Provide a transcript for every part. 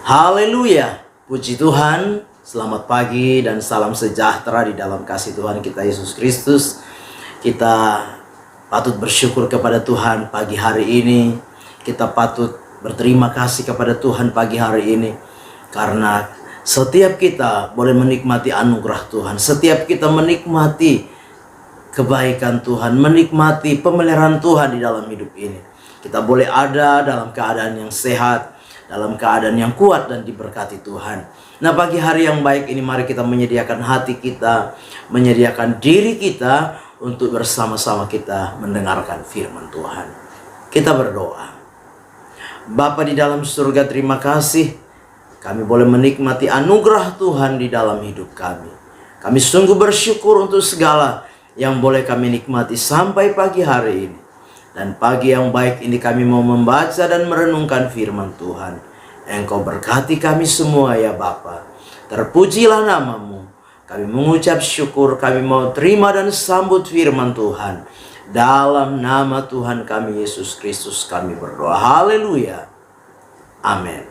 Haleluya, puji Tuhan, selamat pagi dan salam sejahtera di dalam kasih Tuhan kita Yesus Kristus. Kita patut bersyukur kepada Tuhan pagi hari ini. Kita patut berterima kasih kepada Tuhan pagi hari ini. Karena setiap kita boleh menikmati anugerah Tuhan. Setiap kita menikmati kebaikan Tuhan, menikmati pemeliharaan Tuhan di dalam hidup ini. Kita boleh ada dalam keadaan yang sehat, dalam keadaan yang kuat dan diberkati Tuhan. Nah, pagi hari yang baik ini mari kita menyediakan hati kita, menyediakan diri kita untuk bersama-sama kita mendengarkan firman Tuhan. Kita berdoa. Bapa di dalam surga, terima kasih kami boleh menikmati anugerah Tuhan di dalam hidup kami. Kami sungguh bersyukur untuk segala yang boleh kami nikmati sampai pagi hari ini. Dan pagi yang baik ini kami mau membaca dan merenungkan firman Tuhan. Engkau berkati kami semua ya Bapa. Terpujilah namamu. Kami mengucap syukur, kami mau terima dan sambut firman Tuhan. Dalam nama Tuhan kami Yesus Kristus kami berdoa. Haleluya. Amin.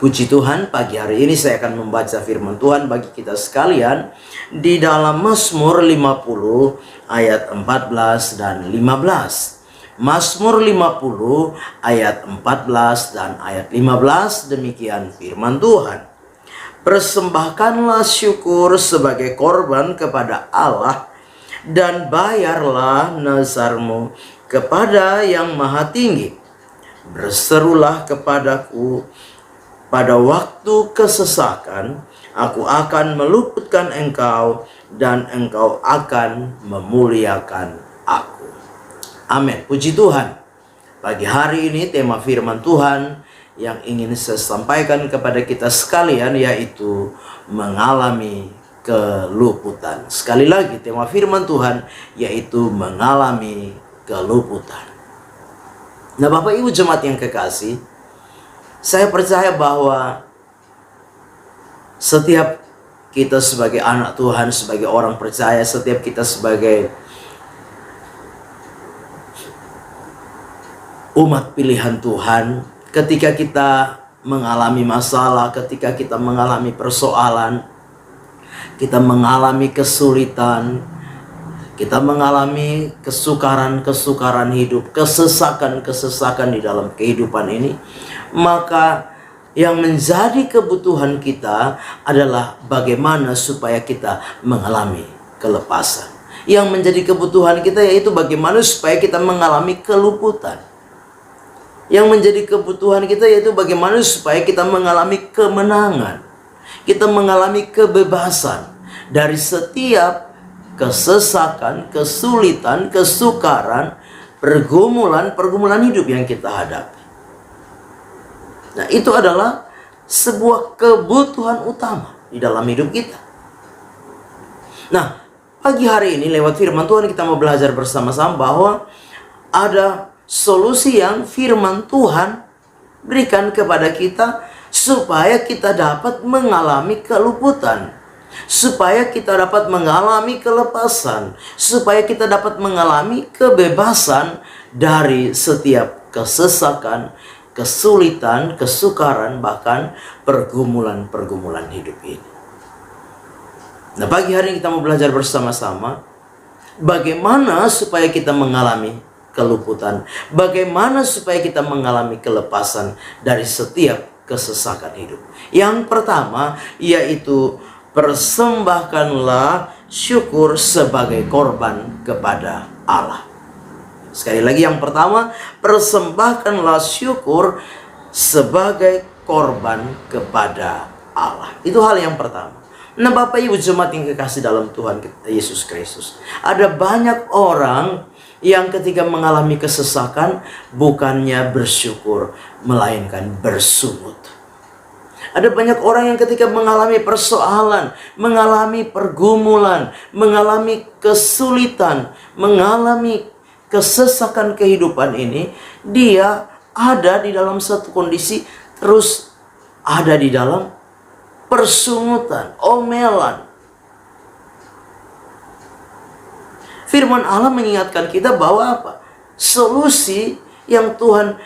Puji Tuhan, pagi hari ini saya akan membaca firman Tuhan bagi kita sekalian di dalam Mazmur 50 ayat 14 dan 15. Mazmur 50 ayat 14 dan ayat 15, demikian firman Tuhan. Persembahkanlah syukur sebagai korban kepada Allah dan bayarlah nazarmu kepada yang maha tinggi. Berserulah kepadaku pada waktu kesesakan, aku akan meluputkan engkau dan engkau akan memuliakan aku. Amin. Puji Tuhan. Pagi hari ini tema firman Tuhan yang ingin saya sampaikan kepada kita sekalian yaitu mengalami keluputan. Sekali lagi tema firman Tuhan yaitu mengalami keluputan. Nah, Bapak Ibu jemaat yang kekasih, saya percaya bahwa setiap kita sebagai anak Tuhan, sebagai orang percaya, setiap kita sebagai umat pilihan Tuhan, ketika kita mengalami masalah, ketika kita mengalami persoalan, kita mengalami kesulitan, kita mengalami kesukaran-kesukaran hidup, kesesakan-kesesakan di dalam kehidupan ini, maka yang menjadi kebutuhan kita adalah bagaimana supaya kita mengalami kelepasan. Yang menjadi kebutuhan kita yaitu bagaimana supaya kita mengalami keluputan. Yang menjadi kebutuhan kita yaitu bagaimana supaya kita mengalami kemenangan. Kita mengalami kebebasan dari setiap kesesakan, kesulitan, kesukaran, pergumulan hidup yang kita hadapi. Nah, itu adalah sebuah kebutuhan utama di dalam hidup kita. Nah, pagi hari ini lewat firman Tuhan kita mau belajar bersama-sama bahwa ada solusi yang firman Tuhan berikan kepada kita supaya kita dapat mengalami keluputan, supaya kita dapat mengalami kelepasan, supaya kita dapat mengalami kebebasan dari setiap kesesakan, kesulitan, kesukaran, bahkan pergumulan-pergumulan hidup ini. Nah, pagi hari ini kita mau belajar bersama-sama bagaimana supaya kita mengalami keluputan, bagaimana supaya kita mengalami kelepasan dari setiap kesesakan hidup. Yang pertama yaitu persembahkanlah syukur sebagai korban kepada Allah. Sekali lagi, yang pertama, persembahkanlah syukur sebagai korban kepada Allah. Itu hal yang pertama. Nah, Bapak Ibu jemaat yang kekasih dalam Tuhan Yesus Kristus, ada banyak orang yang ketika mengalami kesesakan bukannya bersyukur, melainkan bersungut. Ada banyak orang yang ketika mengalami persoalan, mengalami pergumulan, mengalami kesulitan, mengalami kesesakan kehidupan ini, dia ada di dalam satu kondisi terus ada di dalam persungutan, omelan. Firman Allah mengingatkan kita bahwa apa? Solusi yang Tuhan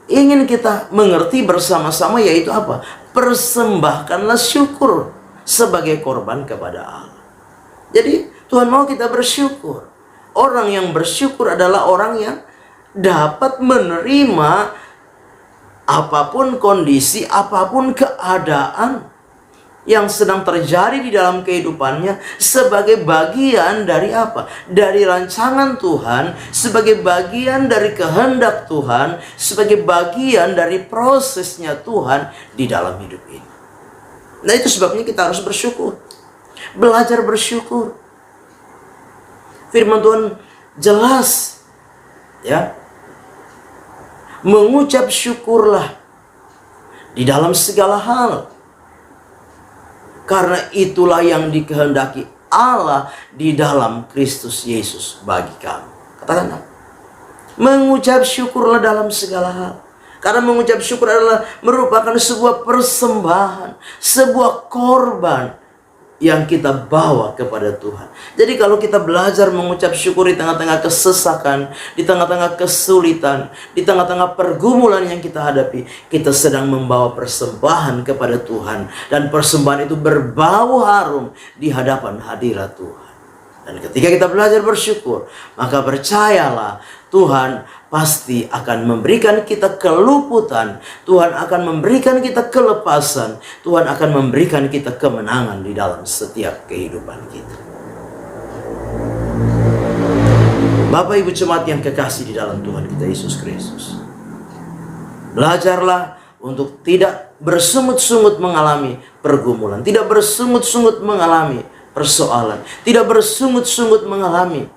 ingin kita mengerti bersama-sama, yaitu apa? Persembahkanlah syukur sebagai korban kepada Allah. Jadi Tuhan mau kita bersyukur. Orang yang bersyukur adalah orang yang dapat menerima apapun kondisi, apapun keadaan yang sedang terjadi di dalam kehidupannya sebagai bagian dari apa? Dari rancangan Tuhan, sebagai bagian dari kehendak Tuhan, sebagai bagian dari prosesnya Tuhan di dalam hidup ini. Nah, itu sebabnya kita harus bersyukur. Belajar bersyukur. Firman Tuhan jelas, ya. Mengucap syukurlah di dalam segala hal, karena itulah yang dikehendaki Allah di dalam Kristus Yesus bagi kamu. Katakan apa? Mengucap syukurlah dalam segala hal. Karena mengucap syukur adalah merupakan sebuah persembahan, sebuah korban yang kita bawa kepada Tuhan. Jadi kalau kita belajar mengucap syukur di tengah-tengah kesesakan, di tengah-tengah kesulitan, di tengah-tengah pergumulan yang kita hadapi, kita sedang membawa persembahan kepada Tuhan. Dan persembahan itu berbau harum di hadapan hadirat Tuhan. Dan ketika kita belajar bersyukur, maka percayalah Tuhan pasti akan memberikan kita keluputan. Tuhan akan memberikan kita kelepasan. Tuhan akan memberikan kita kemenangan di dalam setiap kehidupan kita. Bapak Ibu jemaat yang kekasih di dalam Tuhan kita Yesus Kristus, belajarlah untuk tidak bersungut-sungut mengalami pergumulan, tidak bersungut-sungut mengalami persoalan, tidak bersungut-sungut mengalami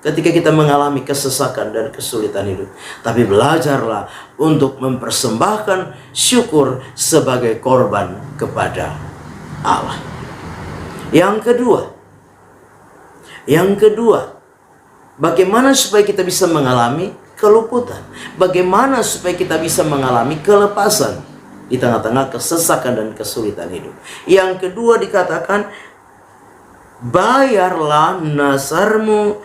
ketika kita mengalami kesesakan dan kesulitan hidup. Tapi belajarlah untuk mempersembahkan syukur sebagai korban kepada Allah. Yang kedua, bagaimana supaya kita bisa mengalami keluputan? Bagaimana supaya kita bisa mengalami kelepasan di tengah-tengah kesesakan dan kesulitan hidup? Yang kedua dikatakan, bayarlah nazarmu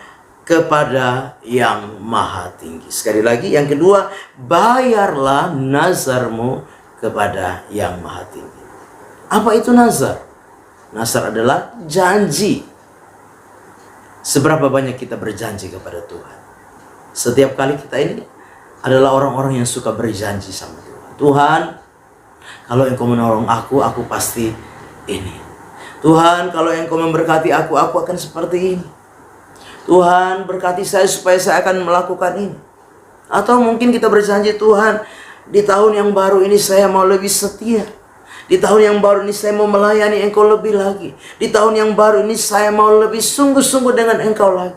kepada yang maha tinggi. Sekali lagi, yang kedua, bayarlah nazarmu kepada yang maha tinggi. Apa itu nazar? Nazar adalah janji. Seberapa banyak kita berjanji kepada Tuhan? Setiap kali kita ini adalah orang-orang yang suka berjanji sama Tuhan. Tuhan, kalau Engkau menolong aku pasti ini. Tuhan, kalau Engkau memberkati aku akan seperti ini. Tuhan, berkati saya supaya saya akan melakukan ini. Atau mungkin kita berjanji, Tuhan, di tahun yang baru ini saya mau lebih setia. Di tahun yang baru ini saya mau melayani Engkau lebih lagi. Di tahun yang baru ini saya mau lebih sungguh-sungguh dengan Engkau lagi.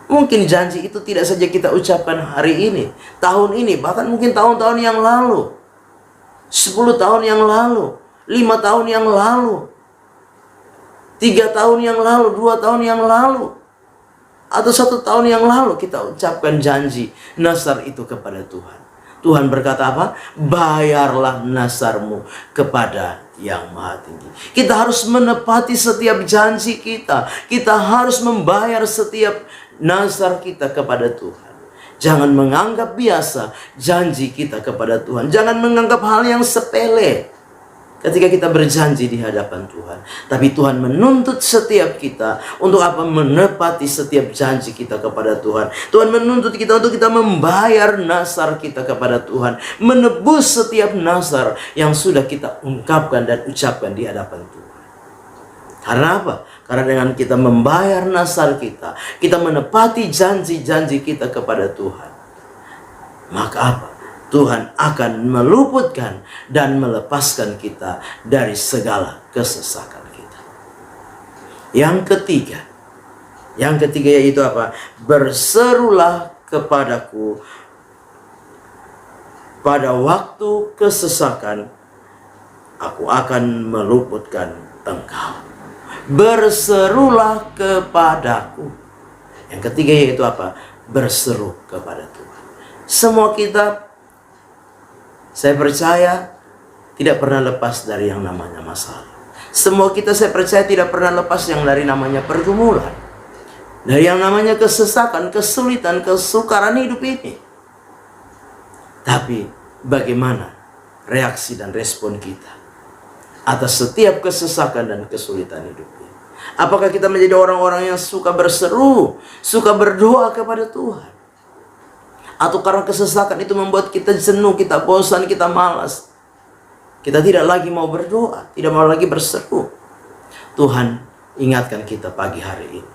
Mungkin janji itu tidak saja kita ucapkan hari ini, tahun ini, bahkan mungkin tahun-tahun yang lalu, 10 tahun yang lalu, 5 tahun yang lalu, 3 tahun yang lalu, 2 tahun yang lalu, atau 1 tahun yang lalu kita ucapkan janji nazar itu kepada Tuhan. Tuhan berkata apa? Bayarlah nazarmu kepada yang maha tinggi. Kita harus menepati setiap janji kita. Kita harus membayar setiap nazar kita kepada Tuhan. Jangan menganggap biasa janji kita kepada Tuhan. Jangan menganggap hal yang sepele ketika kita berjanji di hadapan Tuhan. Tapi Tuhan menuntut setiap kita untuk apa? Menepati setiap janji kita kepada Tuhan. Tuhan menuntut kita untuk kita membayar nazar kita kepada Tuhan. Menebus setiap nazar yang sudah kita ungkapkan dan ucapkan di hadapan Tuhan. Karena apa? Karena dengan kita membayar nazar kita, kita menepati janji-janji kita kepada Tuhan. Maka apa? Tuhan akan meluputkan dan melepaskan kita dari segala kesesakan kita. Yang ketiga yaitu apa? Berserulah kepadaku pada waktu kesesakan, aku akan meluputkan engkau. Berserulah kepadaku. Yang ketiga yaitu apa? Berseru kepada Tuhan. Semua kita, saya percaya, tidak pernah lepas dari yang namanya masalah. Semua kita, saya percaya, tidak pernah lepas yang dari namanya pergumulan, dari yang namanya kesesakan, kesulitan, kesukaran hidup ini. Tapi bagaimana reaksi dan respon kita atas setiap kesesakan dan kesulitan hidup ini? Apakah kita menjadi orang-orang yang suka berseru, suka berdoa kepada Tuhan? Atau karena kesesakan itu membuat kita jenuh, kita bosan, kita malas, kita tidak lagi mau berdoa, tidak mau lagi berseru? Tuhan ingatkan kita pagi hari ini,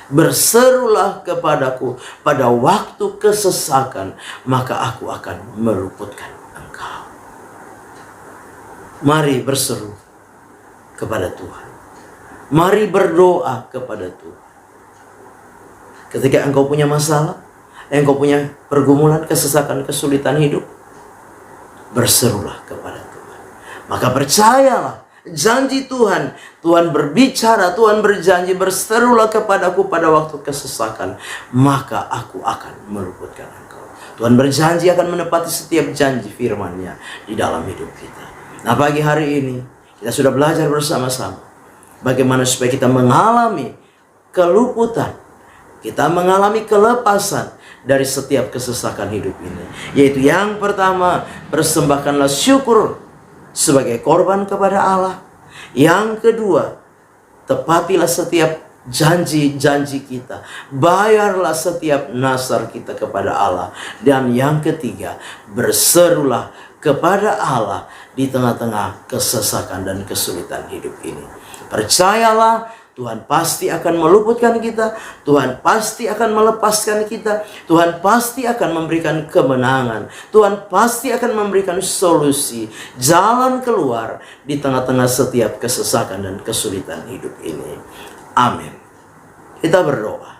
berserulah kepadaku pada waktu kesesakan, maka aku akan meluputkan engkau. Mari berseru kepada Tuhan. Mari berdoa kepada Tuhan. Ketika engkau punya masalah, engkau punya pergumulan, kesesakan, kesulitan hidup, berserulah kepada Tuhan. Maka percayalah, janji Tuhan, Tuhan berbicara, Tuhan berjanji, berserulah kepadaku pada waktu kesesakan, maka aku akan meluputkan engkau. Tuhan berjanji akan menepati setiap janji firman-Nya di dalam hidup kita. Nah, pagi hari ini kita sudah belajar bersama-sama bagaimana supaya kita mengalami keluputan, kita mengalami kelepasan dari setiap kesesakan hidup ini. Yaitu yang pertama, persembahkanlah syukur sebagai korban kepada Allah. Yang kedua, tepatilah setiap janji-janji kita, bayarlah setiap nazar kita kepada Allah. Dan yang ketiga, berserulah kepada Allah di tengah-tengah kesesakan dan kesulitan hidup ini. Percayalah, Tuhan pasti akan meluputkan kita, Tuhan pasti akan melepaskan kita, Tuhan pasti akan memberikan kemenangan, Tuhan pasti akan memberikan solusi, jalan keluar di tengah-tengah setiap kesesakan dan kesulitan hidup ini. Amin. Kita berdoa.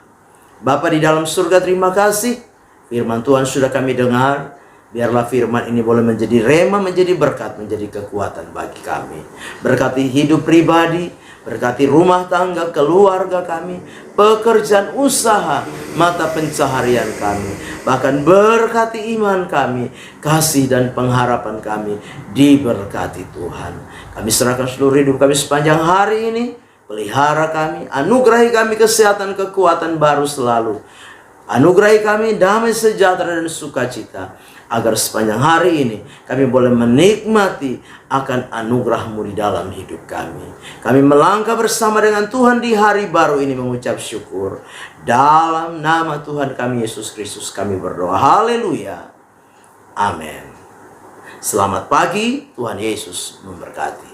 Bapa di dalam surga, terima kasih firman Tuhan sudah kami dengar. Biarlah firman ini boleh menjadi rema, menjadi berkat, menjadi kekuatan bagi kami. Berkati hidup pribadi, berkati rumah tangga, keluarga kami, pekerjaan usaha, mata pencaharian kami. Bahkan berkati iman kami, kasih dan pengharapan kami diberkati Tuhan. Kami serahkan seluruh hidup kami sepanjang hari ini. Pelihara kami, anugerahi kami kesehatan, kekuatan baru selalu. Anugerahi kami damai, sejahtera dan sukacita, agar sepanjang hari ini kami boleh menikmati akan anugerah-Mu di dalam hidup kami. Kami melangkah bersama dengan Tuhan di hari baru ini mengucap syukur. Dalam nama Tuhan kami Yesus Kristus kami berdoa. Haleluya. Amin. Selamat pagi, Tuhan Yesus memberkati.